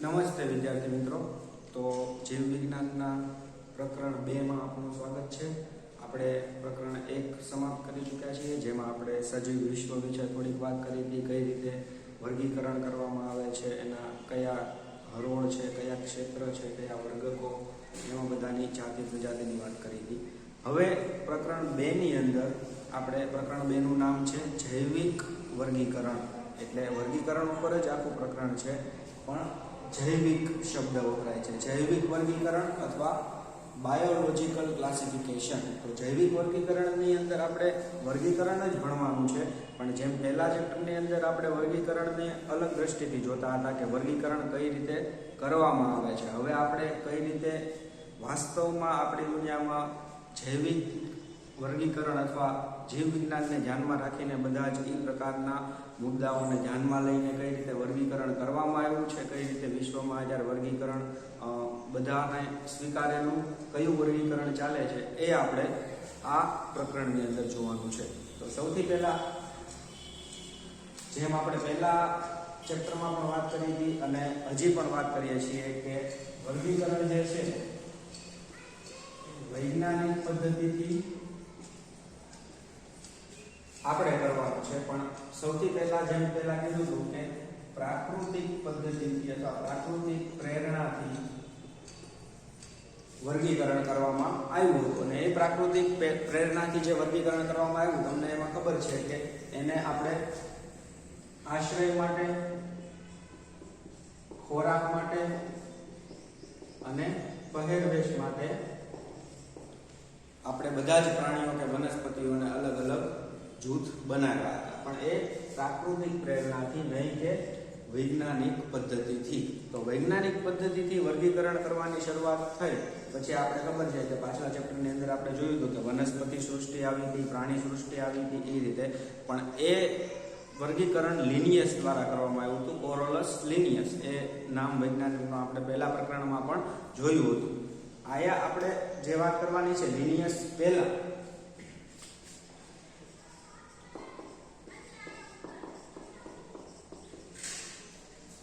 નમસ્તે વિદ્યાર્થી મિત્રો. તો જીવ વિજ્ઞાનના પ્રકરણ 2 માં આપનું સ્વાગત છે. આપણે પ્રકરણ 1 સમાપ્ત કરી ચૂક્યા છીએ, જેમાં આપણે સજીવ વિશ્વ વિશે થોડીક વાત કરી હતી. કઈ રીતે વર્ગીકરણ કરવામાં આવે છે, એના કયા હરોળ છે, કયા ક્ષેત્ર છે, કયા વર્ગકો, એમાં બધાની જાતિ પ્રજાતિની વાત કરી હતી. હવે પ્રકરણ 2 ની અંદર આપણે પ્રકરણ 2 નું નામ છે જૈવિક વર્ગીકરણ. એટલે વર્ગીકરણ ઉપર જ આખું પ્રકરણ છે, પણ જૈવિક શબ્દ વપરાય છે. જૈવિક વર્ગીકરણ અથવા બાયોલોજીકલ ક્લાસિફિકેશન. તો જૈવિક વર્ગીકરણની અંદર આપણે વર્ગીકરણ જ ભણવાનું છે, પણ જેમ પહેલા ચેપ્ટરની અંદર આપણે વર્ગીકરણને અલગ દ્રષ્ટિથી જોતા હતા કે વર્ગીકરણ કઈ રીતે કરવામાં આવે છે, હવે આપણે કઈ રીતે વાસ્તવમાં આપણી દુનિયામાં જૈવિક વર્ગીકરણ અથવા જીવ વિજ્ઞાનને ધ્યાનમાં રાખીને બધા જ એ પ્રકારના મુદ્દાઓને ધ્યાનમાં લઈને કઈ રીતે વર્ગીકરણ કરવામાં આવ્યું છે, કઈ રીતે વિશ્વમાં જ્યારે વર્ગીકરણ બધાને સ્વીકારેલું કયું વર્ગીકરણ ચાલે છે, એ આપણે આ પ્રકરણની અંદર જોવાનું છે. તો સૌથી પહેલા, જેમ આપણે પહેલા ચેપ્ટરમાં પણ વાત કરી હતી અને હજી પણ વાત કરીએ છીએ કે વર્ગીકરણ જે છે વૈજ્ઞાનિક પદ્ધતિથી આપણે કરવાનું છે, પણ સૌથી પહેલા જેમ પહેલા કીધું હતું કે પ્રાકૃતિક પદ્ધતિથી અથવા પ્રાકૃતિક પ્રેરણાથી વર્ગીકરણ કરવામાં આવ્યું હતું. અને એ પ્રાકૃતિક પ્રેરણાથી જે વર્ગીકરણ કરવામાં આવ્યું, તમને એમાં ખબર છે કે એને આપણે આશ્રય માટે, ખોરાક માટે અને પહેરવેશ માટે આપણે બધા જ પ્રાણીઓ કે વનસ્પતિઓને અલગ અલગ જૂથ બનાવ્યા હતા, પણ એ પ્રાકૃતિક પ્રેરણાથી નહીં કે વૈજ્ઞાનિક પદ્ધતિથી. તો વૈજ્ઞાનિક પદ્ધતિથી વર્ગીકરણ કરવાની શરૂઆત થઈ પછી આપણે ખબર છે કે પાછલા ચેપ્ટરની અંદર આપણે જોયું હતું કે વનસ્પતિ સૃષ્ટિ આવી હતી, પ્રાણી સૃષ્ટિ આવી હતી, એ રીતે. પણ એ વર્ગીકરણ લિનિયસ દ્વારા કરવામાં આવ્યું હતું, ઓરોલસ લિનિયસ. એ નામ વૈજ્ઞાનિકનું આપણે પહેલા પ્રકરણમાં પણ જોયું હતું. આયા આપણે જે વાત કરવાની છે લિનિયસ પહેલા,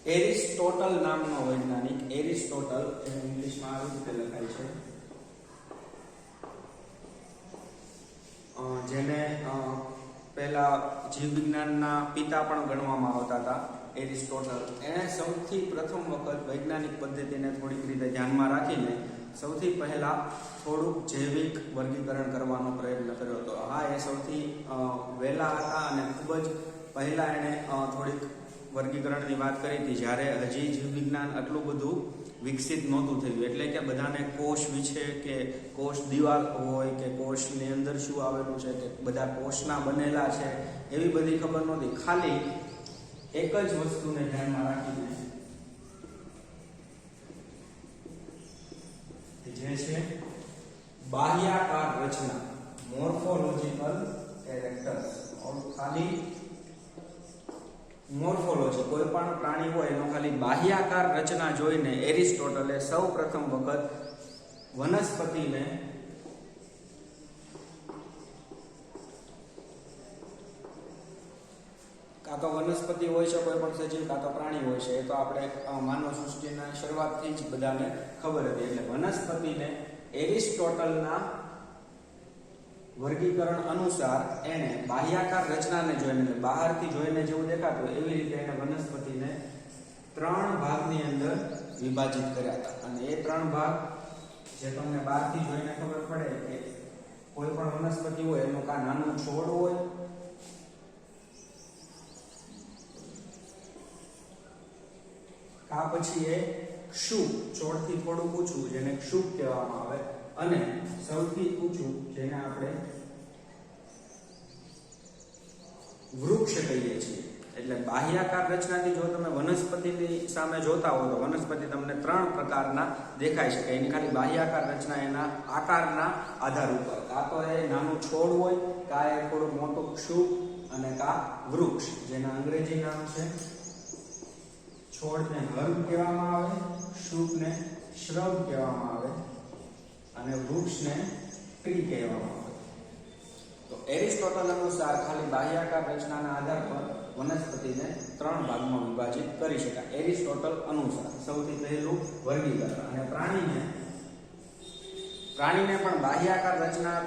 એરિસ્ટોટલ નામનો વૈજ્ઞાનિક, એરિસ્ટોટલ એને ઇંગ્લિશમાં આવી રીતે લખાય છે, જેને પહેલા જીવ વિજ્ઞાનના પિતા પણ ગણવામાં આવતા હતા, એરિસ્ટોટલ. એણે સૌથી પ્રથમ વખત વૈજ્ઞાનિક પદ્ધતિને થોડીક રીતે ધ્યાનમાં રાખીને સૌથી પહેલા થોડુંક જૈવિક વર્ગીકરણ કરવાનો પ્રયત્ન કર્યો હતો. હા, એ સૌથી વહેલા હતા અને ખૂબ જ પહેલા એણે થોડીક વર્ગીકરણની વાત કરી હતી, જ્યારે હજી જીવ વિજ્ઞાન આટલું બધું વિકસિત નહોતું થયું. એટલે કે બધાને કોષ વિશે કે કોષ દિવાલ હોય કે કોષની અંદર શું આવેલું છે કે બધા કોષના બનેલા છે, એવી બધી ખબર નહોતી. ખાલી એક જ વસ્તુને ધ્યાનમાં રાખીને, જે છે બાહ્યાકાર રચના, મોર્ફોલોજીકલ કેરેક્ટર્સ. ખાલી મોર્ફોલોજી, કોઈ પણ પ્રાણી હોય એનો ખાલી બાહ્યાકાર રચના જોઈને એરિસ્ટોટલે સૌ પ્રથમ વખત વનસ્પતિને કાં તો વનસ્પતિ હોય છે, કોઈ પણ સજીવ, કાં તો પ્રાણી હોય છે, એ તો આપણે માનવ સૃષ્ટિના શરૂઆતથી જ બધાને ખબર હતી. એટલે વનસ્પતિને એરિસ્ટોટલના વર્ગીકરણ અનુસાર એને બાહ્યાકાર રચનાને જોઈને, એટલે બહારથી જોઈને જેવું દેખાતું એવી રીતે એને વનસ્પતિને 3 ભાગની અંદર વિભાજિત કર્યા હતા. અને એ 3 ભાગ જે તમને બહારથી જોઈને ખબર પડે કે કોઈ પણ વનસ્પતિ હોય એનું કાં નાનું છોડ હોય, કાં પછી એ ક્ષુપ, છોડથી થોડું ઊંચું જેને ક્ષુપ કહેવામાં આવે, અને સૌથી ઊંચું જેને આપણે વૃક્ષ કહીએ છીએ. એટલે બાહ્યાકાર રચનાથી જો તમે વનસ્પતિની સામે જોતા હો તો વનસ્પતિ તમને 3 પ્રકારના દેખાઈ શકે. એની ખાલી બાહ્યાકાર રચના એના આકારના આધાર ઉપર, કાં તો એ નાનું છોડ હોય, કાં એ થોડું મોટું ક્ષુપ, અને કાં વૃક્ષ, જેના અંગ્રેજી નામ છે, છોડને હર્બ કહેવામાં આવે, ક્ષુપને શ્રબ કહેવામાં આવે અને વૃક્ષને ટ્રી કહેવામાં આવે. તો એરિસ્ટોટલ અનુસાર ખાલી બાહ્યાકાર રચનાના આધાર પર વનસ્પતિને 3 ભાગમાં વિભાજિત કરી શકાય એરિસ્ટોટલ અનુસાર. સૌથી પહેલું વર્ગીકરણ. અને પ્રાણીને પણ બાહ્યાકાર રચના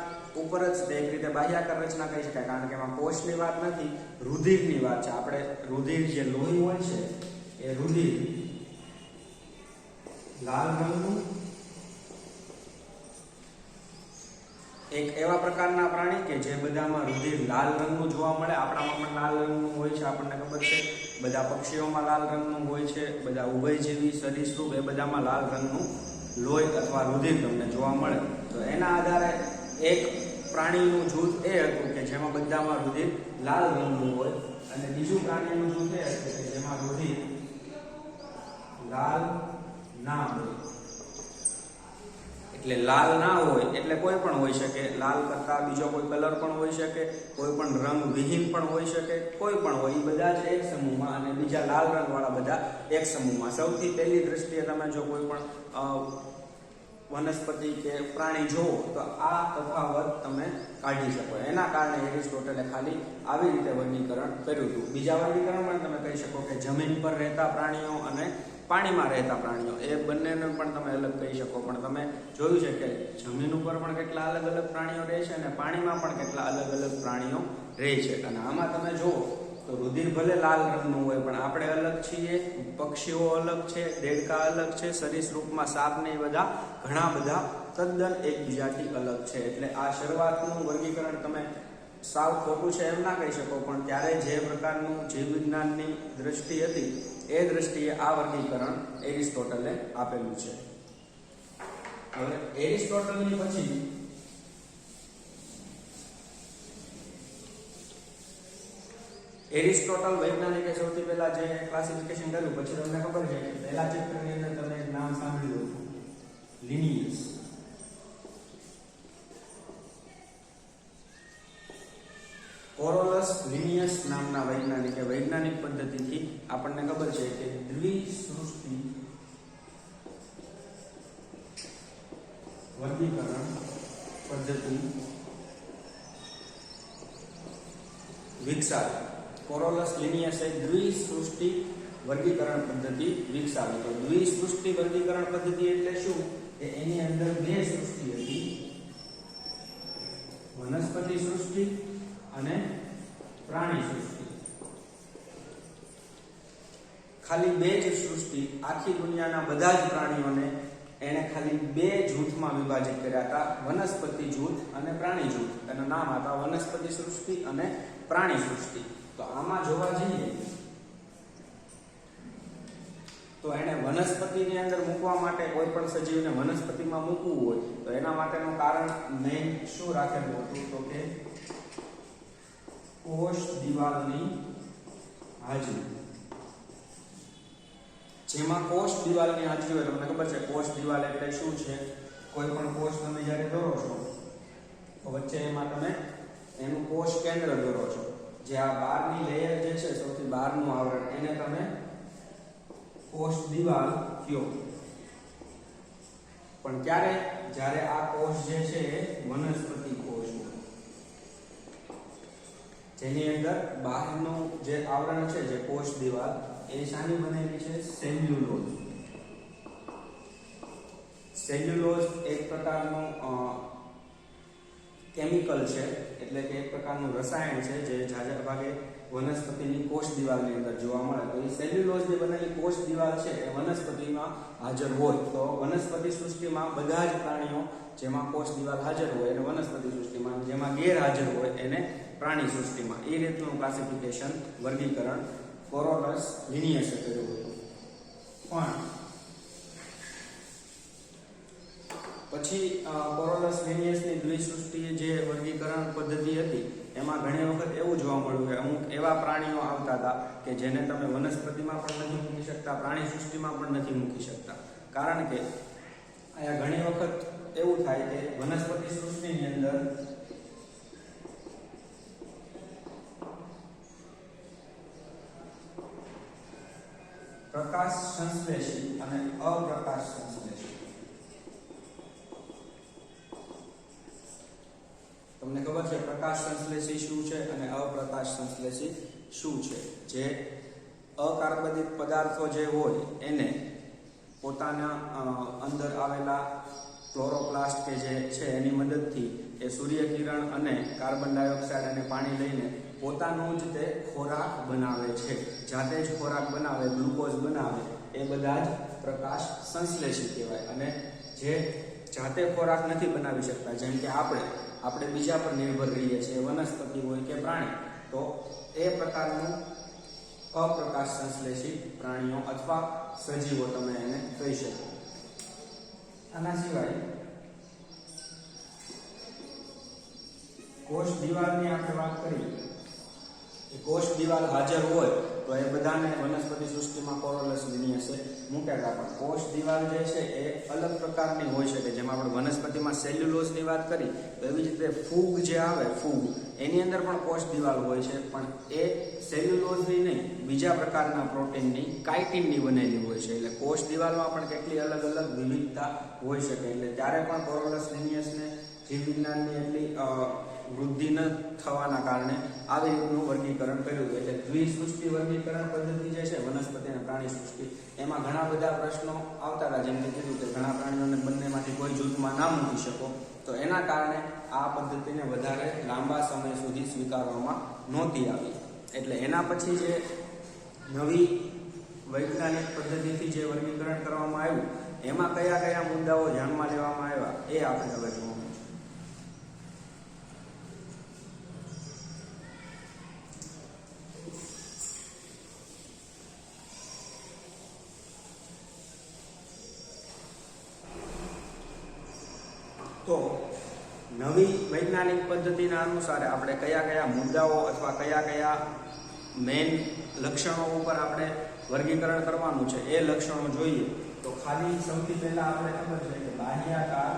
ઉપર જ એક રીતે બાહ્યાકાર રચના કહી શકાય, કારણ કે એમાં કોષની વાત નથી, રુધિરની વાત છે. આપણે રુધિર જે લોહી હોય છે એ રુધિર લાલ રંગનું એક એવા પ્રકારના પ્રાણી કે જે બધામાં રુધિર લાલ રંગનું જોવા મળે. આપણામાં પણ લાલ રંગનું હોય છે, આપણને ખબર છે. બધા પક્ષીઓમાં લાલ રંગનું હોય છે, બધા ઉભયજીવી સરીસૃપ એ બધામાં લાલ રંગનું લોહી અથવા રુધિર તમને જોવા મળે. તો એના આધારે એક પ્રાણીનું જૂથ એ હતું કે જેમાં બધામાં રુધિર લાલ રંગનું હોય, અને બીજું પ્રાણીનું જૂથ એ હતું કે જેમાં રુધિર લાલ ના હોય. એટલે લાલ ના હોય એટલે કોઈ પણ હોઈ શકે, લાલ કરતા બીજો કોઈ કલર પણ હોઈ શકે, કોઈ પણ રંગ વિહીન પણ હોઈ શકે, કોઈ પણ હોય. એ બધા જ એક સમૂહમાં, અને બીજા લાલ રંગવાળા બધા એક સમૂહમાં. સૌથી પહેલી દ્રષ્ટિએ તમે જો કોઈ પણ વનસ્પતિ કે પ્રાણી જોવો તો આ તફાવત તમે કાઢી શકો. એના કારણે એરિસ્ટોટલે ખાલી આવી રીતે વર્ગીકરણ કર્યું હતું. બીજા વર્ગીકરણમાં તમે કહી શકો કે જમીન પર રહેતા પ્રાણીઓ અને પાણીમાં રહેતા પ્રાણીઓ, એ બંનેને પણ તમે અલગ કહી શકો. પણ તમે જોયું છે કે જમીન ઉપર પણ કેટલા અલગ અલગ પ્રાણીઓ રહે છે અને પાણીમાં પણ કેટલા અલગ અલગ પ્રાણીઓ રહે છે. અને આમાં તમે જુઓ તો રુધિર ભલે લાલ રંગનું હોય, પણ આપણે અલગ છીએ, પક્ષીઓ અલગ છે, દેડકા અલગ છે, સરીસૃપમાં સાપ ને બધા ઘણા બધા તદ્દન એકબીજાથી અલગ છે. એટલે આ શરૂઆતનું વર્ગીકરણ તમે સાવ ખોટું છે એમ ના કહી શકો, પણ ત્યારે જે પ્રકારનું જીવ વિજ્ઞાનની દ્રષ્ટિ હતી એ દ્રષ્ટિએ આ વર્ગીકરણ એરિસ્ટોટલે આપેલું છે. હવે એરિસ્ટોટલની પછી એરિસ્ટોટલ વૈજ્ઞાનિકે સૌથી પહેલા જે ક્લાસિફિકેશન કર્યું, પછી તમને ખબર છે કે પહેલા ચેપ્ટરની અંદર તમે એક નામ સાંભળ્યું હતું, લિનિયસ. કોરોલસ લિનિયસ નામના વૈજ્ઞાનિકે વૈજ્ઞાનિક પદ્ધતિથી આપણને ખબર છે કે દ્વિસૃષ્ટિ વર્ગીકરણ પદ્ધતિ વિકસાવી. કોરોલસ લિનિયસે દ્વિસૃષ્ટિ વર્ગીકરણ પદ્ધતિ વિકસાવી. તો દ્વિસૃષ્ટિ વર્ગીકરણ પદ્ધતિ એટલે શું? કે એની અંદર બે સૃષ્ટિ હતી, વનસ્પતિ સૃષ્ટિ અને પ્રાણી સૃષ્ટિ. ખાલી બે જ સૃષ્ટિ, આખી દુનિયાના બધા જ પ્રાણીઓને એને ખાલી બે જૂથમાં વિભાજિત કર્યા હતા, વનસ્પતિ જૂથ અને પ્રાણી જૂથ. એનું નામ હતા વનસ્પતિ સૃષ્ટિ અને પ્રાણી સૃષ્ટિ. તો આમાં જોવા જઈએ તો એને વનસ્પતિની અંદર મૂકવા માટે, કોઈ પણ સજીવને વનસ્પતિમાં મૂકવું હોય તો એના માટેનું કારણ મેઇન શું રાખેલું હતું? તો કે કોષ દિવાલની હાજરી. જેમાં કોષ દિવાલની હાજરી હોય, તમને ખબર છે કોષ દિવાલ એટલે શું છે? કોઈ પણ કોષ તમે જ્યારે દોરો છો તો વચ્ચે એમાં તમે એનું કોષ કેન્દ્ર દોરો છો. જે આ બહારની લેયર જે છે, સૌથી બહારનું આવરણ, એને તમે કોષ દિવાલ કયો. પણ ક્યારે? જ્યારે આ કોષ જે છે એ વનસ્પતિ કોષ હોય, જેની અંદર બહારનું જે આવરણ છે, જે કોષ દિવાલ, એ શાની બનેલી છે? સેલ્યુલોઝ. સેલ્યુલોઝ એક પ્રકારનું કેમિકલ છે, એટલે કે એક પ્રકારનું રસાયણ છે જે ઝાઝા ભાગે વનસ્પતિની કોષ દિવાલની અંદર જોવા મળે. તો એ સેલ્યુલોઝની બનેલી કોષ દિવાલ છે એ વનસ્પતિમાં હાજર હોય. તો વનસ્પતિ સૃષ્ટિમાં બધા જ પ્રાણીઓ જેમાં કોષ દિવાલ હાજર હોય એને વનસ્પતિ સૃષ્ટિમાં, જેમાં ગેરહાજર હોય એને પ્રાણી સૃષ્ટિમાં. એ રીતનું ક્લાસિફિકેશન, વર્ગીકરણ કોરોલસ લિનિયસે કર્યું હતું. પણ પછી કોરોલસ લિનિયસની દ્વિસૃષ્ટિ જે વર્ગીકરણ પદ્ધતિ હતી એમાં ઘણી વખત એવું જોવા મળ્યું કે અમુક એવા પ્રાણીઓ આવતા હતા કે જેને તમે વનસ્પતિમાં પણ નથી મૂકી શકતા, પ્રાણી સૃષ્ટિમાં પણ નથી મૂકી શકતા. કારણ કે અહીંયા ઘણી વખત એવું થાય કે વનસ્પતિ સૃષ્ટિની અંદર પ્રકાશ સંશ્લેષી અને અપ્રકાશ સંશ્લેષી. તમને ખબર છે પ્રકાશ સંશ્લેષી શું છે અને અપ્રકાશ સંશ્લેષી શું છે? જે અકાર્બનિક પદાર્થો જે હોય એને પોતાના અંદર આવેલા ક્લોરોપ્લાસ્ટ કે જે છે એની મદદથી એ સૂર્યકિરણ અને કાર્બન ડાયોક્સાઇડ અને પાણી લઈને પોતાનું જ તે ખોરાક બનાવે છે. જાતે જ ખોરાક બનાવે, ગ્લુકોઝ બનાવે, એ બધા જ પ્રકાશ સંશ્લેષી કહેવાય. અને જે જાતે ખોરાક નથી બનાવી શકતા, જેમ કે આપણે બીજા પર નિર્ભર રહીએ છીએ, વનસ્પતિ હોય કે પ્રાણી, તો એ પ્રકારનું અપ્રકાશ સંશ્લેષી પ્રાણીઓ અથવા સજીવો તમે એને કહી શકો. આના સિવાય કોષ દિવાલની આપણે વાત કરીએ, કોષ દિવાલ હાજર હોય તો એ બધાને વનસ્પતિ સૃષ્ટિમાં કોરોલસ લિનિયસે મૂકેલા. પણ કોષ દિવાલ જે છે એ અલગ પ્રકારની હોઈ શકે. જેમ આપણે વનસ્પતિમાં સેલ્યુલોઝની વાત કરી, તો એવી જ રીતે ફૂગ જે આવે, ફૂગ એની અંદર પણ કોષ દિવાલ હોય છે, પણ એ સેલ્યુલોઝની નહીં, બીજા પ્રકારના પ્રોટીનની, કાઇટિનની બનેલી હોય છે. એટલે કોષ દિવાલમાં પણ કેટલી અલગ અલગ વિવિધતા હોઈ શકે. એટલે ત્યારે પણ કોરોલસ લિનિયસને જીવ વિજ્ઞાનની એટલી વૃદ્ધિ ન થવાના કારણે આવી રીતનું વર્ગીકરણ કર્યું હતું. એટલે દ્વિસૃષ્ટિ વર્ગીકરણ પદ્ધતિ જે છે વનસ્પતિ અને પ્રાણી સૃષ્ટિ, એમાં ઘણા બધા પ્રશ્નો આવતા હતા. જેમ કે કીધું કે ઘણા પ્રાણીઓને બંનેમાંથી કોઈ જૂથમાં ના મૂકી શકો, તો એના કારણે આ પદ્ધતિને વધારે લાંબા સમય સુધી સ્વીકારવામાં નહોતી આવી. એટલે એના પછી જે નવી વૈજ્ઞાનિક પદ્ધતિથી જે વર્ગીકરણ કરવામાં આવ્યું, એમાં કયા કયા મુદ્દાઓ ધ્યાનમાં લેવામાં આવ્યા એ આપણે હવે જોવાનું છે. તો નવી વૈજ્ઞાનિક પદ્ધતિના અનુસાર આપણે કયા કયા મુદ્દાઓ અથવા કયા કયા મેઇન લક્ષણો ઉપર આપણે વર્ગીકરણ કરવાનું છે એ લક્ષણો જોઈએ. તો ખાલી સૌથી પહેલા આપણે ખબર છે કે બાહ્યાકાર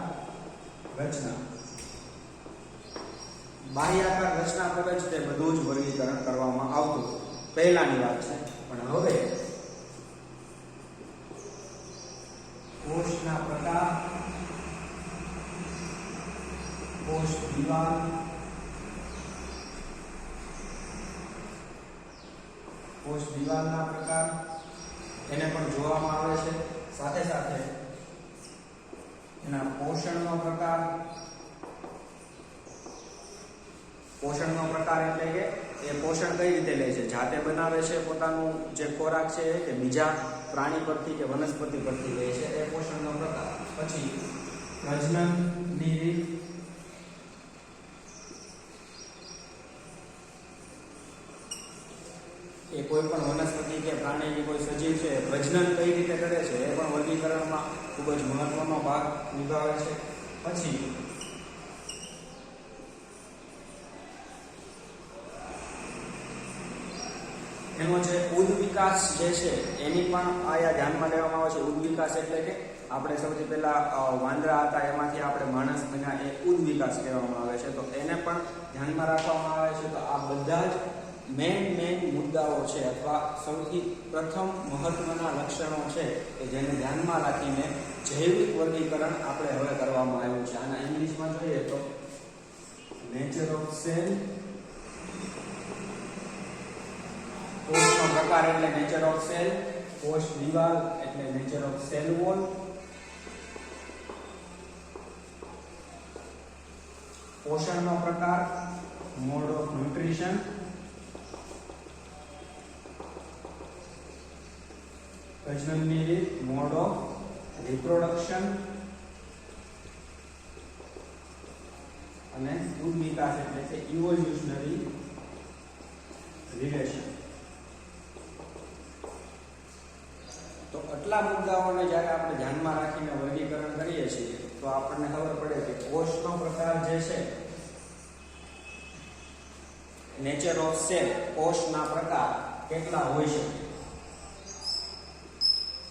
રચના પર જ તે બધું જ વર્ગીકરણ કરવામાં આવતું પહેલાની વાત છે. પણ હવે કોષના પ્રકાર, કોષ દિવાલ, કોષ દિવાલના પ્રકાર એને પણ જોવામાં આવે છે. સાથે સાથે એના પોષણનો પ્રકાર, પોષણનો પ્રકાર એટલે કે એ પોષણ કઈ રીતે લે છે, જાતે બનાવે છે પોતાનું જે ખોરાક છે કે બીજા પ્રાણી પરથી કે વનસ્પતિ પરથી લે છે, એ પોષણનો પ્રકાર. પછી પ્રજનનની રીત, એ કોઈ પણ વનસ્પતિ કે પ્રાણી કે કોઈ સજીવ છે પ્રજનન કઈ રીતે કરે છે એ પણ વર્ગીકરણમાં ખૂબ જ મહત્વનો ભાગ નિભાવે છે. પછી એનો જે ઉદ્વિકાસ જે છે એની પણ આયા ધ્યાનમાં લેવામાં આવે છે. ઉદ્વિકાસ એટલે કે આપણે સૌથી પહેલા વાંદરા હતા એમાંથી આપણે માણસ બન્યા, એ ઉદ્વિકાસ કહેવામાં આવે છે. તો એને પણ ધ્યાનમાં રાખવામાં આવે છે. તો આ બધા જ મેઇન મુદ્દાઓ છે અથવા સૌથી પ્રથમ મહત્વના લક્ષણો છે કે જેને ધ્યાનમાં રાખીને જૈવિક વર્ગીકરણ આપણે હવે કરવામાં આવ્યું છે. આના ઇંગ્લિશમાં જોઈએ તો નેચર ઓફ સેલ, કોષનો પ્રકાર એટલે નેચર ઓફ સેલ, કોષ દિવાલ એટલે નેચર ઓફ સેલ વોલ, પોષણનો પ્રકાર મોડ ઓફ ન્યુટ્રિશન, પ્રજનનની રીત મોડ ઓફ રિપ્રોડક્શન અને ઉદ્વિકાસ એટલે કે ઇવોલ્યુશનરી રિલેશન. તો આટલા મુદ્દાઓને જ્યારે આપણે ધ્યાનમાં રાખીને વર્ગીકરણ કરીએ છીએ તો આપણને ખબર પડે કે કોષનો પ્રકાર જે છે, નેચર ઓફ સેલ, કોષના પ્રકાર કેટલા હોઈ શકે.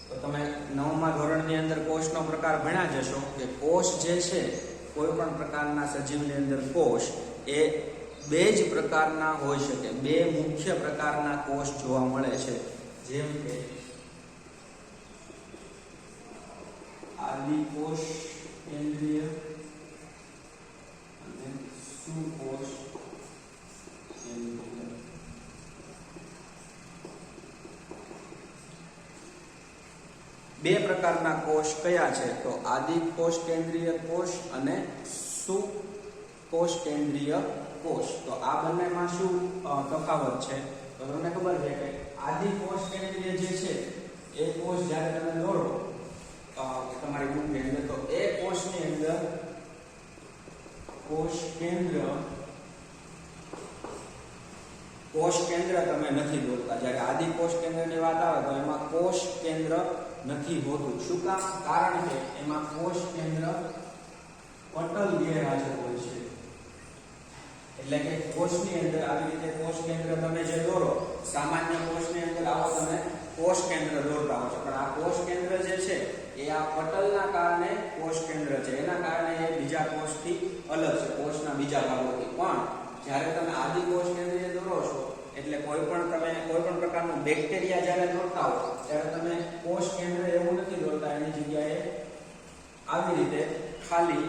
તો તમે 9મા ધોરણની અંદર કોષનો પ્રકાર ભણ્યા જશો કે કોષ જે છે, કોઈ પણ પ્રકારના સજીવની અંદર કોષ એ બે જ પ્રકારના હોઈ શકે. બે મુખ્ય પ્રકારના કોષ જોવા મળે છે. જેમ કે આદિકોષ કેન્દ્રીય અને સુકોષ કેન્દ્રીય. બે પ્રકારના કોષ કયા છે? તો આદિ કોષ કેન્દ્રીય કોષ અને સુકોષ કેન્દ્રીય કોષ. તો આ બંનેમાં શું તફાવત છે? તો તમને ખબર છે કે આદિ કોષ કેન્દ્રીય જે છે એ કોષ જ્યારે તમે દોરો તમારી બુકની અંદર, તો એ કોષની અંદર કોષ કેન્દ્ર તમે નથી દોરતા. જ્યારે આદિ કોષ કેન્દ્રની વાત આવે તો એમાં કોષ કેન્દ્ર નથી હોતું. શું કામ? કારણ કે એમાં કોષ કેન્દ્ર પટલ ગેરહાજર હોય છે. એટલે કે કોષની અંદર આવી રીતે કોષ કેન્દ્ર તમે જે દોરો, સામાન્ય કોષની અંદર આવો તમે કોષ કેન્દ્ર દોરતા હો છો, પણ આ કોષ કેન્દ્ર જે છે એ આ પટલના કારણે કોષ કેન્દ્ર છે, એના કારણે એ બીજા કોષથી અલગ છે, કોષના બીજા ભાગોથી. પણ જ્યારે તમે આદિ કોષ કેન્દ્રીય દોરો છો એટલે કોઈ પણ પ્રકારનું બેક્ટેરિયા જ્યારે દોરતા હો ત્યારે તમે કોષ કેન્દ્ર એવું નથી દોરતા, એની જગ્યાએ આવી રીતે ખાલી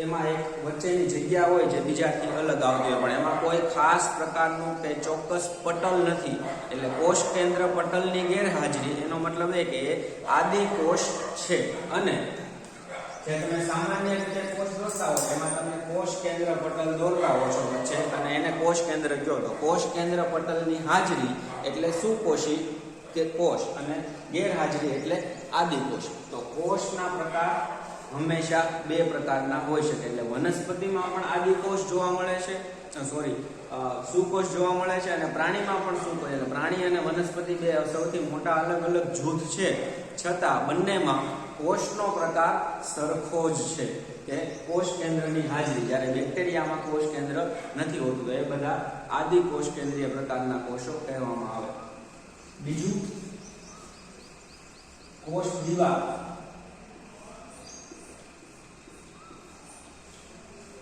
એમાં એક વચ્ચેની જગ્યા હોય જે બીજાથી અલગ આવતી હોય, પણ એમાં કોઈ ખાસ પ્રકારનું કે ચોક્કસ પટલ નથી. એટલે કોષ કેન્દ્ર પટલની ગેરહાજરી, એનો મતલબ એ કે આદિ કોષ છે. અને જે તમે સામાન્ય રીતે કોષ દોરતા હો એમાં તમે કોષ કેન્દ્ર પટલ દોરતા હો છો વચ્ચે, અને એને કોષ કેન્દ્ર કહો. તો કોષ કેન્દ્ર પટલની હાજરી એટલે સુકોષી કે કોષ, અને ગેરહાજરી એટલે આદિ કોષ. તો કોષના પ્રકાર હંમેશા બે પ્રકારના હોય છે. એટલે વનસ્પતિમાં પણ આદિ કોષ જોવા મળે છે, સુકોષ જોવા મળે છે, અને પ્રાણીમાં પણ સુકોષ. એટલે પ્રાણી અને વનસ્પતિ બે સૌથી મોટા અલગ અલગ જૂથ છે, છતાં બંનેમાં કોષનો પ્રકાર સરખો જ છે કે કોષ કેન્દ્રની હાજરી. જ્યારે બેક્ટેરિયામાં કોષ કેન્દ્ર નથી હોતું, તો એ બધા આદિ કોષ કેન્દ્રીય પ્રકારના કોષો કહેવામાં આવે. બીજું, કોષ દિવાલ.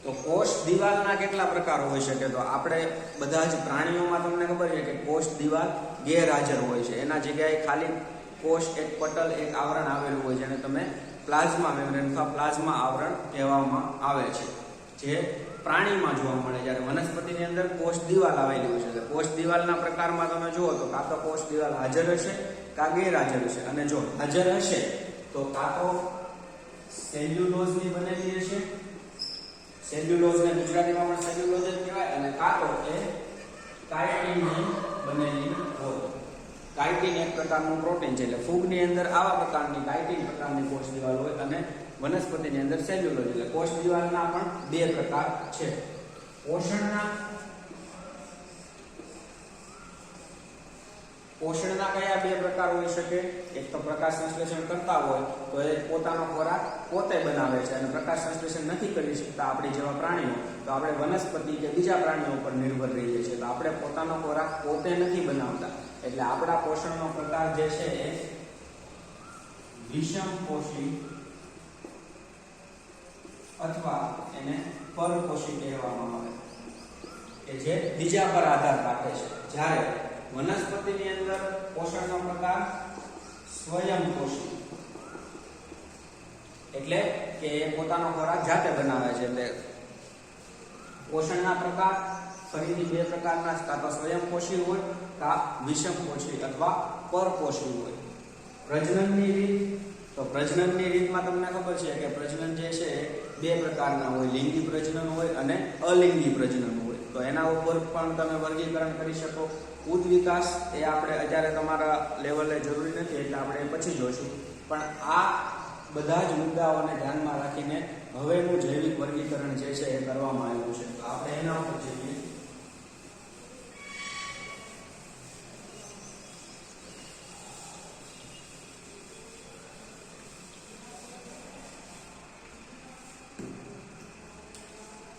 તો કોષ દિવાલના કેટલા પ્રકાર હોઈ શકે? તો આપણે બધા જ પ્રાણીઓમાં તમને ખબર છે કે કોષ દિવાલ ગેરહાજર હોય છે. એના જગ્યાએ ખાલી કોષ એક પટલ, એક આવરણ આવેલું હોય છે, જેને તમે પ્લાઝ્મા મેમ્બ્રેન અથવા પ્લાઝ્મા આવરણ કહેવામાં આવે છે, જે પ્રાણીમાં જોવા મળે. જ્યારે વનસ્પતિની અંદર કોષ દિવાલ આવેલી હોય છે. કોષ દિવાલના પ્રકારમાં તમે જુઓ તો કાં તો કોષ દિવાલ હાજર હશે કાં ગેરહાજર હશે. અને જો હાજર હશે તો કાં તો સેલ્યુલોઝની બનેલી હશે, સેલ્યુલોઝને ગુજરાતીમાં પણ સેલ્યુલોઝ જ કહેવાય, અને કાં તો એ કાઇટિનની બનેલી હોય. કાઇટિન એક પ્રકારનું પ્રોટીન છે, એટલે ફૂગની અંદર આવા પ્રકારની કાઇટિન પ્રકારની કોષ દિવાલ હોય, અને વનસ્પતિની અંદર સેલ્યુલોઝ. એટલે કોષ દિવાલના પણ બે પ્રકાર છે. પોષણના કયા બે પ્રકાર હોઈ શકે? એક તો પ્રકાશ સંશ્લેષણ કરતા હોય તો એ પોતાનો ખોરાક પોતે બનાવે છે, અને પ્રકાશ સંશ્લેષણ નથી કરી શકતા આપણી જેવા પ્રાણીઓ, તો આપણે વનસ્પતિ કે બીજા પ્રાણીઓ પર નિર્ભર રહીએ છીએ. તો આપણે પોતાનો ખોરાક પોતે નથી બનાવતા. એટલે આપણા પોષણનો પ્રકાર જે છે એ વિષમપોષી અથવા એને પરપોષી કહેવામાં આવે, કે જે બીજા પર આધાર રાખે છે. જ્યારે વનસ્પતિની અંદર પોષણનો પ્રકાર સ્વયંપોષી, એટલે કે એ પોતાનો ખોરાક જાતે બનાવે છે. એટલે પોષણના પ્રકાર ફરીથી બે પ્રકારના, કાં તો સ્વયંપોષી હોય કાં વિષમપોષી અથવા પરપોષી હોય. પ્રજનનની રીત. તો પ્રજનનની રીતમાં તમને ખબર છે કે પ્રજનન જે છે બે પ્રકારના હોય, લિંગી પ્રજનન હોય અને અલિંગી પ્રજનન હોય. તો એના ઉપર પણ તમે વર્ગીકરણ કરી શકો. ઉદ વિકાસ એ આપણે અત્યારે તમારા લેવલે જરૂરી નથી, એટલે આપણે પછી જોઈશું. પણ આ બધા જ મુદ્દાઓને ધ્યાનમાં રાખીને હવેનું જૈવિક વર્ગીકરણ જે છે એ કરવામાં આવ્યું છે. તો આપણે એના ઉપર જઈએ.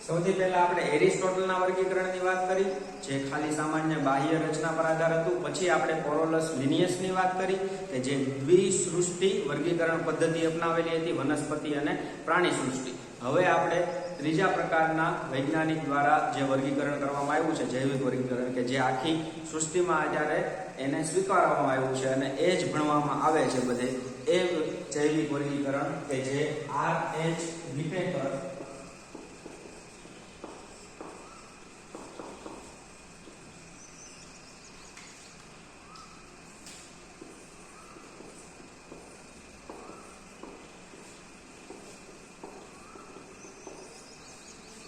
સૌથી પહેલા આપણે એરિસ્ટોટલના વર્ગીકરણની વાત કરી, જે ખાલી સામાન્ય બાહ્ય રચના પર આધાર હતું. પછી આપણે કોરોલસ લિનિયસની વાત કરી કે જે દ્વિસૃષ્ટિ વર્ગીકરણ પદ્ધતિ અપનાવેલી હતી, વનસ્પતિ અને પ્રાણી સૃષ્ટિ. હવે આપણે ત્રીજા પ્રકારના વૈજ્ઞાનિક દ્વારા જે વર્ગીકરણ કરવામાં આવ્યું છે, જૈવિક વર્ગીકરણ, કે જે આખી સૃષ્ટિમાં અત્યારે એને સ્વીકારવામાં આવ્યું છે અને એ જ ભણવામાં આવે છે બધે, એ જૈવિક વર્ગીકરણ કે જે R.H. Whittaker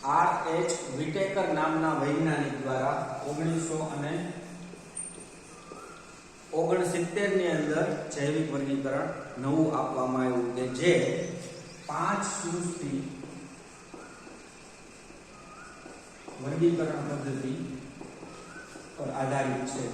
R.H. વિટેકર નામના વૈજ્ઞાનિક દ્વારા 1969 ની અંદર જૈવિક વર્ગીકરણ નવું આપવામાં આવ્યું કે જે 5 સૃષ્ટિ વર્ગીકરણ પદ્ધતિ પર આધારિત છે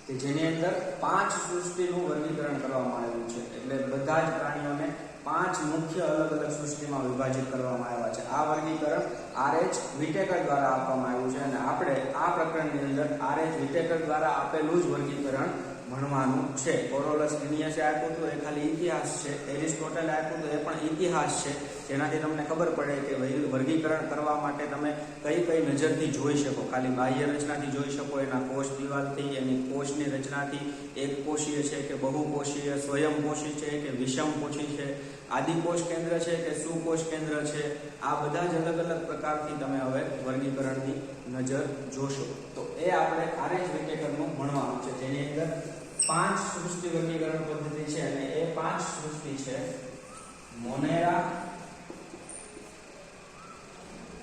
કે જેની અંદર 5 સૃષ્ટિનું વર્ગીકરણ કરવામાં આવ્યું છે. એટલે બધા જ પ્રાણીઓને 5 મુખ્ય અલગ અલગ સૃષ્ટિમાં વિભાજિત કરવામાં આવ્યા છે. આ વર્ગીકરણ R.H. વિટેકર દ્વારા આપવામાં આવ્યું છે અને આપણે આ પ્રકરણની અંદર R.H. વિટેકર દ્વારા આપેલું જ વર્ગીકરણ ભણવાનું છે. કોરોલસ લિનિયસે આપ્યું હતું એ ખાલી ઇતિહાસ છે, એરિસ્ટોટલે આપ્યું હતું એ પણ ઇતિહાસ છે, જેનાથી તમને ખબર પડે કે વર્ગીકરણ કરવા માટે તમે કઈ કઈ નજરથી જોઈ શકો. ખાલી બાહ્ય રચનાથી જોઈ શકો, એના કોષ દિવાલથી, એની કોષની રચનાથી, એક કોષીય છે કે બહુકોષીય, સ્વયંપોષી છે કે વિષમપોષી છે, આદિકોષ કેન્દ્ર છે કે સુકોષ કેન્દ્ર છે, આ બધા જ અલગ અલગ પ્રકારથી તમે હવે વર્ગીકરણની નજર જોશો. તો એ આપણે R.H. વિટેકરનું ભણવાનું છે, જેની અંદર 5 સૃષ્ટિ વર્ગીકરણ પદ્ધતિ છે અને એ 5 સૃષ્ટિ છે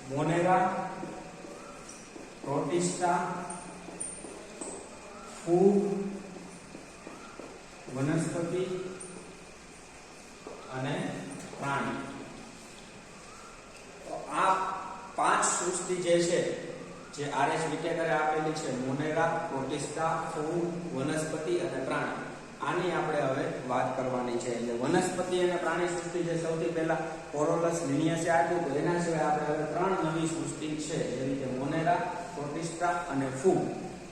મોનેરા, પ્રોટિસ્ટા, ફૂગ, વનસ્પતિ અને પ્રાણી. તો આ 5 સૃષ્ટિ જે છે જે R.H. વિટેકરે આપેલી છે, મોનેરા, પ્રોટિસ્ટા, ફૂગ, વનસ્પતિ અને પ્રાણી, આની આપણે હવે વાત કરવાની છે. એટલે વનસ્પતિ અને પ્રાણી સૃષ્ટિ જે સૌથી પહેલા કોરોલસ લિનિયસે આપ્યું હતું, એના સિવાય આપણે હવે 3 નવી સૃષ્ટિ છે, જેવી કે મોનેરા, પ્રોટિસ્ટા અને ફૂગ.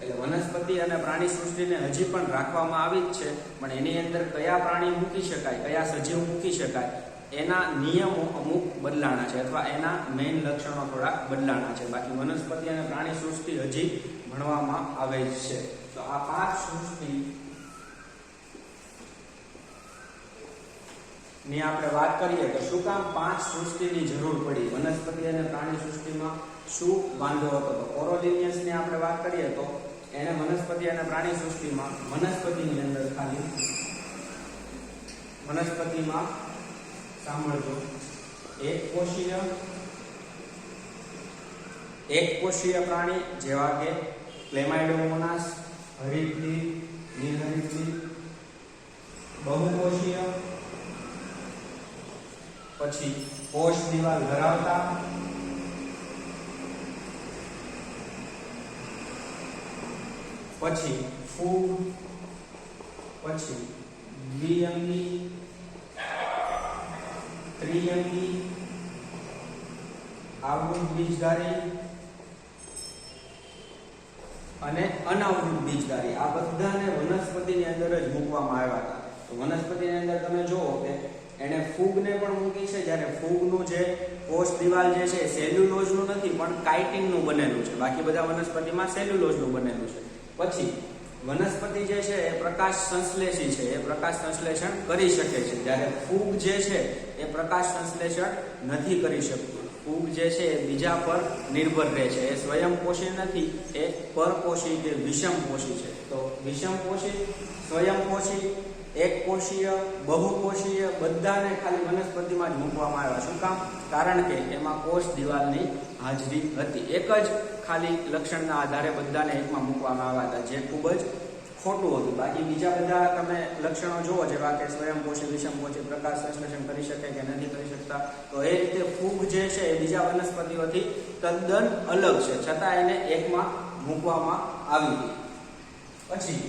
એટલે વનસ્પતિ અને પ્રાણી સૃષ્ટિને હજી પણ રાખવામાં આવી જ છે, પણ એની અંદર કયા પ્રાણી મૂકી શકાય, કયા સજીવ મૂકી શકાય, એના નિયમો અમુક બદલાણા છે અથવા એના મેઇન લક્ષણો થોડા બદલાણા છે. બાકી વનસ્પતિ અને પ્રાણી સૃષ્ટિ હજી ભણવામાં આવે જ છે. તો આ 5 સૃષ્ટિ ની આપણે વાત કરીએ તો શું કામ 5 સૃષ્ટિની જરૂર પડી, વનસ્પતિ અને પ્રાણી સૃષ્ટિમાં શું વાંધો હતો. તો કોરોલિનિયસની આપણે વાત કરીએ તો એને વનસ્પતિ અને પ્રાણી સૃષ્ટિમાં વનસ્પતિની અંદર ખાલી વનસ્પતિમાં સાંભળજો એક કોષીય પ્રાણી જેવા કે ક્લેમાઇડોમોનાસ, હરિતલી, નીલહરિતલી, બહુકોષીય, પછી કોષ દિવાલ ધરાવતા, પછી ફૂગ, પછી દ્વિઅંગી, ત્રિઅંગી, આવૃત બીજધારી અને અનાવૃત બીજધારી. આ બધાને વનસ્પતિની અંદર જ મૂકવામાં આવ્યા હતા. તો વનસ્પતિની અંદર તમે જુઓ કે એને ફૂગને પણ મૂકી છે, જ્યારે ફૂગનું જે કોષ દિવાલ જે છે સેલ્યુલોઝનું નથી પણ કાઇટિનનું બનેલું છે. બાકી બધા વનસ્પતિમાં સેલ્યુલોઝનું બનેલું છે. પછી વનસ્પતિ જે છે એ પ્રકાશ સંશ્લેષી છે, એ પ્રકાશ સંશ્લેષણ કરી શકે છે, જ્યારે ફૂગ જે છે એ પ્રકાશ સંશ્લેષણ નથી કરી શકતું. ફૂગ જે છે એ બીજા પર નિર્ભર રહે છે, એ સ્વયંપોષી નથી, એ પરપોષી કે વિષમપોષી છે. તો વિષમપોષી, સ્વયંપોષી, એકકોષીય, બહુકોષીય બધાને ખાલી વનસ્પતિમાં જ મૂકવામાં આવ્યા. શું કામ? કારણ કે એમાં કોષ દિવાલની હાજરી હતી. એક જ ખાલી લક્ષણના આધારે બધાને એકમાં મૂકવામાં આવ્યા હતા, જે ખૂબ જ ખોટું હતું. બાકી બીજા બધા તમે લક્ષણો જુઓ, જેવા કે સ્વયંપોષી, વિષમપોષી, પ્રકાશ સંશ્લેષણ કરી શકે કે નથી કરી શકતા, તો એ રીતે ફૂગ જે છે એ બીજા વનસ્પતિઓથી તદ્દન અલગ છે, છતાં એને એકમાં મૂકવામાં આવી. પછી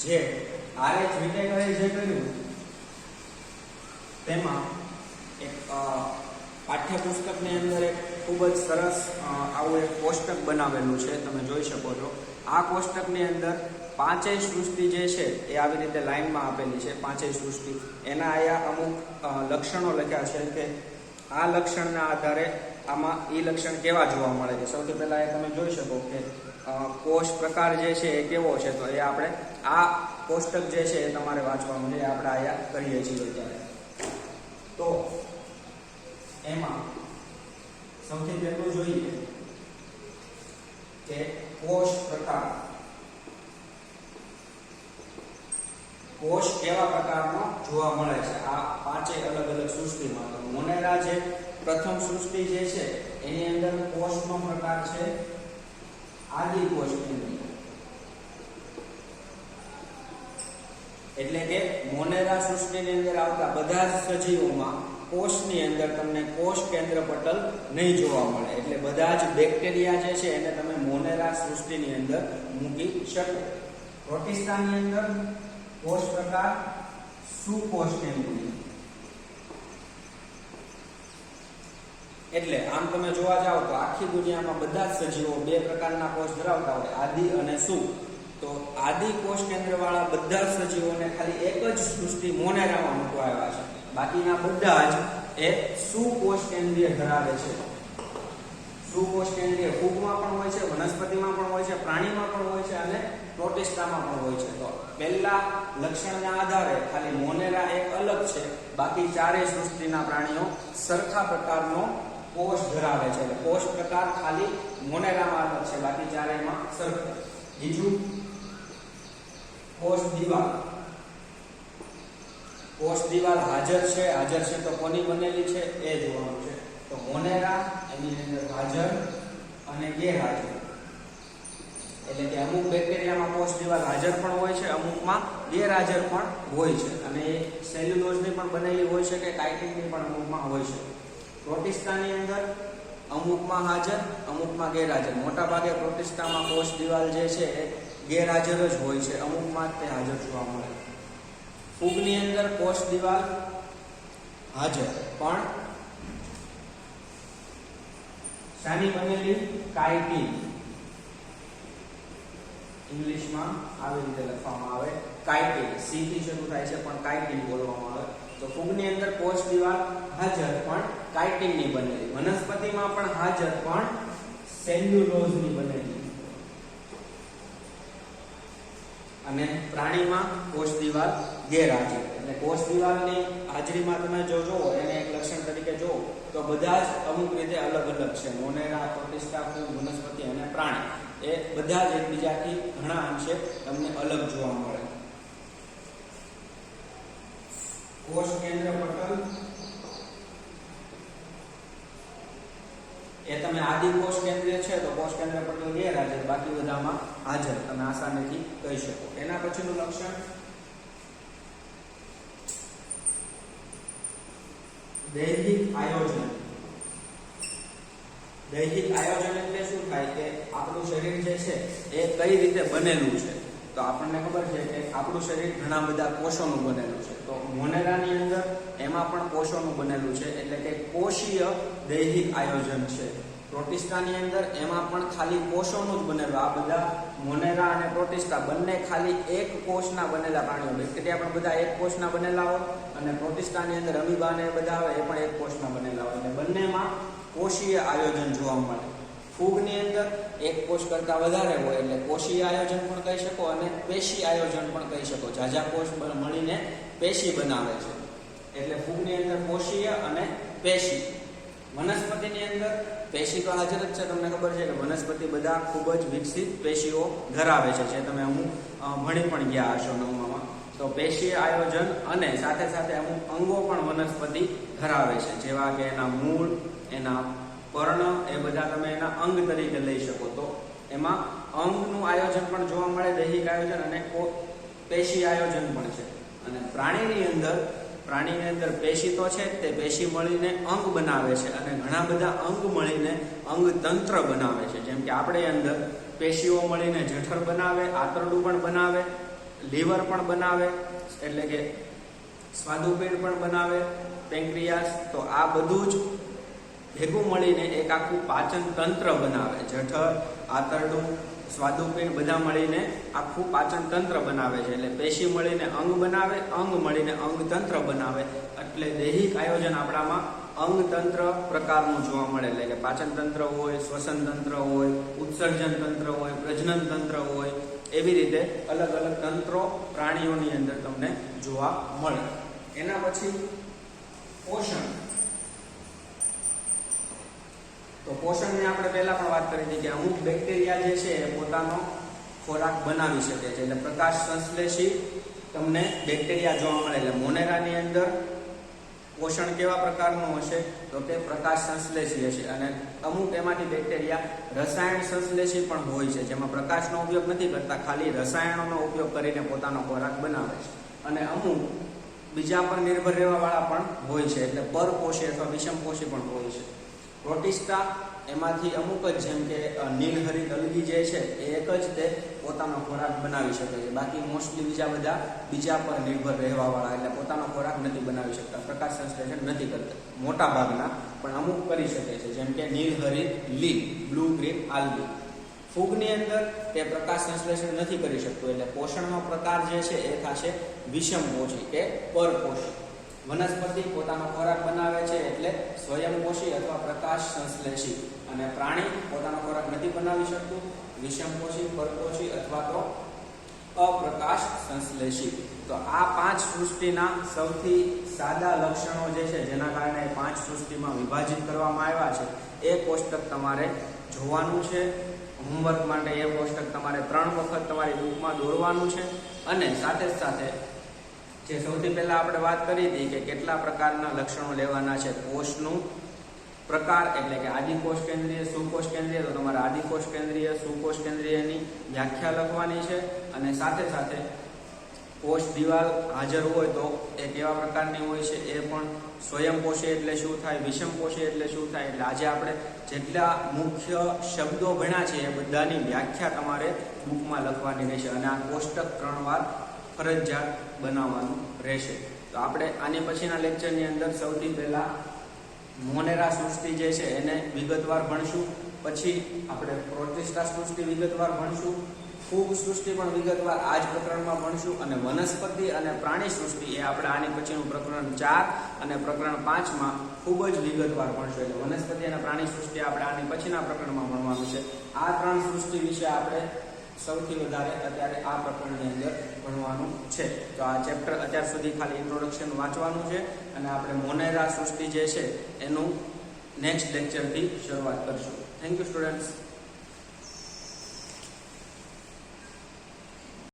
જે R.H. વિટેકરે જે કર્યું તેમાં એક પાઠ્યપુસ્તકની અંદર એક ખૂબ જ સરસ આવું એક કોષ્ટક બનાવેલું છે, તમે જોઈ શકો છો. આ કોષ્ટકની અંદર 5 સૃષ્ટિ જે છે એ આવી રીતે લાઈનમાં આપેલી છે. 5 સૃષ્ટિ એના અહીંયા અમુક લક્ષણો લખ્યા છે કે આ લક્ષણના આધારે આમાં એ લક્ષણ કેવા જોવા મળે છે. સૌથી પહેલા એ તમે જોઈ શકો કે કોષ પ્રકાર જે છે એ કેવો છે. તો એ આપણે આ કોષ્ટક જે છે એ તમારે વાંચવાનું છે, આપણે અહીંયા કરીએ છીએ અત્યારે. તો એમાં સૌથી પહેલું જોઈએ કે કોષ પ્રકાર. કોષ કેવા પ્રકારનો જોવા મળે છે આ પાંચેય અલગ અલગ સૃષ્ટિમાં. તો મોનેરા જે પ્રથમ સૃષ્ટિ જે છે એની અંદર કોષનો પ્રકાર છે આદિકોષ કેન્દ્રીય. એટલે કે મોનેરા સૃષ્ટિની અંદર આવતા બધા જ સજીવોમાં કોષની અંદર તમને કોષ કેન્દ્ર પટલ નહીં જોવા મળે. એટલે બધા જ બેક્ટેરિયા જે છે એને તમે મોનેરા સૃષ્ટિની અંદર મૂકી શકો. પ્રોટિસ્ટાની અંદર કોષ પ્રકાર સુકોષ કેન્દ્રીય. એટલે આમ તમે જોવા જાવ તો આખી દુનિયામાં બધા જ સજીવો બે પ્રકારના કોષ ધરાવતા હોય, આદિ અને સુ. તો આદિ કોષ કેન્દ્ર વાળા બધા જ સજીવોને ખાલી એક જ સૃષ્ટિ મોનેરામાં મૂકવા આવ્યા છે. બાકીના બધા જ એ સુકોષ કેન્દ્રીય ધરાવે છે. સુકોષ કેન્દ્રીય ફૂગમાં પણ હોય છે, વનસ્પતિમાં પણ હોય છે, પ્રાણીમાં પણ હોય છે અને પ્રોટિસ્ટામાં પણ હોય છે. તો પહેલા લક્ષણના આધારે ખાલી મોનેરા એક અલગ છે, બાકી ચારેય સૃષ્ટિના પ્રાણીઓ સરખા પ્રકારનો કોષ ધરાવે છે. એટલે કોષ પ્રકાર ખાલી મોનેરામાં અલગ છે, બાકી ચારેયમાં સરખો. બીજું કોષ દિવાલ. કોષ દિવાલ હાજર છે તો કોની બનેલી છે એ જોવાનું છે. તો મોનેરા એની અંદર હાજર અને ગેરહાજર. એટલે કે અમુક બેક્ટેરિયામાં કોષ દિવાલ હાજર પણ હોય છે, અમુકમાં ગેરહાજર પણ હોય છે. અને એ સેલ્યુલોઝની પણ બનેલી હોય છે કે કાઇટિનની પણ અમુકમાં હોય છે. પ્રોટિસ્ટાની અંદર અમુકમાં હાજર, અમુકમાં ગેરહાજર. મોટા ભાગે પ્રોટિસ્ટામાં કોષ દિવાલ જે છે એ ગેરહાજર જ હોય છે, અમુકમાં તે હાજર જોવા મળે. ફૂગની અંદર કોષ દિવાલ હાજર, પણ શાની બનેલી? કાઇટિન. ઇંગ્લિશમાં આવી રીતે લખવામાં આવે કાઇટિન. સી થી શરૂ થાય છે પણ કાઇટિન બોલવામાં આવે. તો ફૂગની અંદર કોષ દિવાલ હાજર પણ કાઇટિનની બનેલી. વનસ્પતિમાં પણ હાજર પણ સેલ્યુલોઝની બનેલી. અને પ્રાણીમાં કોષ દિવાલ ગેરહાજર. એટલે કોષ દિવાલની હાજરીમાં તમે જો જોવો એને એક લક્ષણ તરીકે જોવો તો બધા જ અમુક રીતે અલગ અલગ છે. મોનેરા, પ્રોટિસ્ટા, ફૂગ, વનસ્પતિ અને પ્રાણી એ બધા જ એકબીજાથી ઘણા અંશે તમને અલગ જોવા મળે. કોષ કેન્દ્ર પટલ એ તમે આદિ કોષ કેન્દ્ર છે તો કોષ કેન્દ્ર પટલ ગેરહાજર, બાકી બધામાં હાજર તમે આસાનીથી કહી શકો. એના પછીનું લક્ષણ દૈહિક આયોજન. દૈહિક આયોજન એટલે શું થાય કે આપણું શરીર જે છે એ કઈ રીતે બનેલું છે. તો આપણને ખબર છે કે આપણું શરીર ઘણા બધા કોષોનું બનેલું છે. તો મોનેરાની અંદર એમાં પણ કોષોનું બનેલું છે, એટલે કે કોષીય દૈહિક આયોજન છે. પ્રોટિસ્ટાની અંદર એમાં પણ ખાલી કોષોનું જ બનેલું. આ બધા મોનેરા અને પ્રોટિસ્ટા બંને ખાલી એક કોષના બનેલા પ્રાણીઓ. બેક્ટેરિયા પણ બધા એક કોષના બનેલા હોય અને પ્રોટિસ્ટાની અંદર અમીબા ને બધા આવે એ પણ એક કોષના બનેલા હોય. એટલે બંનેમાં કોષીય આયોજન જોવા મળે. ફૂગની અંદર એક કોષ કરતા વધારે હોય એટલે કોષીય આયોજન પણ કહી શકો અને પેશી આયોજન પણ કહી શકો. ઝાઝા કોષ મળીને પેશી બનાવે છે. એટલે ફૂગની અંદર કોષીય અને પેશી. વનસ્પતિની અંદર પેશી તો હાજર જ છે. તમને ખબર છે કે વનસ્પતિ બધા ખૂબ જ વિકસિત પેશીઓ ધરાવે છે, જે તમે અમુક ભણી પણ ગયા હશો નવમામાં. તો પેશી આયોજન અને સાથે સાથે અમુક અંગો પણ વનસ્પતિ ધરાવે છે, જેવા કે એના મૂળ, એના પર્ણ, એ બધા તમે એના અંગ તરીકે લઈ શકો. તો એમાં અંગનું આયોજન પણ જોવા મળે, દૈહિક આયોજન, અને પેશી આયોજન પણ છે. અને પ્રાણીની અંદર પેશી તો છે તે પેશી મળીને અંગ બનાવે છે અને ઘણા બધા અંગ મળીને અંગ તંત્ર બનાવે છે. જેમ કે આપણે અંદર પેશીઓ મળીને જઠર બનાવે, આંતરડું પણ બનાવે, લીવર પણ બનાવે, એટલે કે સ્વાદુપિંડ પણ બનાવે, પેન્ક્રિયાસ. તો આ બધું જ ભેગું મળીને એક આખું પાચન તંત્ર બનાવે. જઠર, આંતરડું, સ્વાદુપિંડ બધા મળીને આખું પાચન તંત્ર બનાવે છે. એટલે પેશી મળીને અંગ બનાવે, અંગ મળીને અંગ તંત્ર બનાવે. એટલે દૈહિક આયોજન આપણામાં અંગ તંત્ર પ્રકારનું જોવા મળે. એટલે કે પાચન તંત્ર હોય, શ્વસન તંત્ર હોય, ઉત્સર્જન તંત્ર હોય, પ્રજનન તંત્ર હોય, એવી રીતે અલગ અલગ તંત્રો પ્રાણીઓની અંદર તમને જોવા મળે. એના પછી પોષણ. તો પોષણની આપણે પહેલા પણ વાત કરી હતી કે અમુક બેક્ટેરિયા જે છે એ પોતાનો ખોરાક બનાવી શકે છે. એટલે પ્રકાશ સંશ્લેષી તમને બેક્ટેરિયા જોવા મળે. એટલે મોનેરાની અંદર પોષણ કેવા પ્રકારનું હશે તો કે પ્રકાશ સંશ્લેષી હશે, અને અમુક એમાંથી બેક્ટેરિયા રસાયણ સંશ્લેષી પણ હોય છે, જેમાં પ્રકાશનો ઉપયોગ નથી કરતા, ખાલી રસાયણોનો ઉપયોગ કરીને પોતાનો ખોરાક બનાવે છે. અને અમુક બીજા પર નિર્ભર રહેવા વાળા પણ હોય છે, એટલે પરપોષી અથવા વિષમપોષી પણ હોય છે. પ્રોટિસ્ટા એમાંથી અમુક જ, જેમ કે નીલહરિત અલગી જે છે એ એક જ તે પોતાનો ખોરાક બનાવી શકે છે. બાકી મોસ્ટલી બીજા પર નિર્ભર રહેવા વાળા, એટલે પોતાનો ખોરાક નથી બનાવી શકતા, પ્રકાશ સંશ્લેષણ નથી કરતા. મોટા ભાગના પણ અમુક કરી શકે છે, જેમ કે નીલહરિત લીલ, બ્લુ ગ્રીન આલ્ગી. ફૂગની અંદર તે પ્રકાશ સંશ્લેષણ નથી કરી શકતું, એટલે પોષણનો પ્રકાર જે છે એ થશે વિષમપોષી કે પરપોષી. વનસ્પતિ પોતાનો ખોરાક બનાવે છે એટલે સ્વયંપોષી અથવા પ્રકાશ સંશ્લેષી, અને પ્રાણી પોતાનો ખોરાક નથી બનાવી શકતું, વિષમપોષી, પરપોષી અથવા તો અપ્રકાશ સંશ્લેષી. તો આ 5 સૃષ્ટિના સૌથી સાદા લક્ષણો જે છે, જેના કારણે 5 સૃષ્ટિમાં વિભાજિત કરવામાં આવ્યા છે, એ કોષ્ટક તમારે જોવાનું છે. હોમવર્ક માટે એ કોષ્ટક તમારે 3 વખત તમારી બુકમાં દોરવાનું છે. અને સાથે સાથે જે સૌથી પહેલા આપણે વાત કરી હતી કે કેટલા પ્રકારના લક્ષણો લેવાના છે. કોષનું પ્રકાર એટલે કે આદિકોષ કેન્દ્રીય, સુકોષ કેન્દ્રીય, તો તમારે આદિકોષ કેન્દ્રીય, સુકોષ કેન્દ્રીયની વ્યાખ્યા લખવાની છે. અને સાથે સાથે કોષ દિવાલ હાજર હોય તો એ કેવા પ્રકારની હોય છે એ પણ, સ્વયંપોષી એટલે શું થાય, વિષમપોષી એટલે શું થાય. એટલે આજે આપણે જેટલા મુખ્ય શબ્દો ભણ્યા છે એ બધાની વ્યાખ્યા તમારે બુકમાં લખવાની રહેશે, અને આ કોષ્ટક 3 વાર ફરજિયાત બનાવવાનું રહેશે. તો આપણે આની પછીના લેક્ચરની અંદર સૌથી પહેલા મોનેરા સૃષ્ટિ જે છે એને વિગતવાર ભણશું. પછી આપણે પ્રોટિસ્ટા સૃષ્ટિ વિગતવાર ભણશું. ફૂગ સૃષ્ટિ પણ વિગતવાર આ જ પ્રકરણમાં ભણશું. અને વનસ્પતિ અને પ્રાણી સૃષ્ટિ એ આપણે આની પછીનું પ્રકરણ 4 અને પ્રકરણ 5માં ખૂબ જ વિગતવાર ભણશું. એટલે વનસ્પતિ અને પ્રાણી સૃષ્ટિ આપણે આની પછીના પ્રકરણમાં ભણવાનું છે. આ 3 સૃષ્ટિ વિશે આપણે સૌથી વધારે અત્યારે આ પ્રકરણની અંદર ભણવાનું છે. તો આ ચેપ્ટર અત્યાર સુધી ખાલી ઇન્ટ્રોડક્શન વાંચવાનું છે, અને આપણે મોનેરા સૃષ્ટિ જે છે એનું નેક્સ્ટ લેક્ચરથી શરૂઆત કરશું. Thank you students.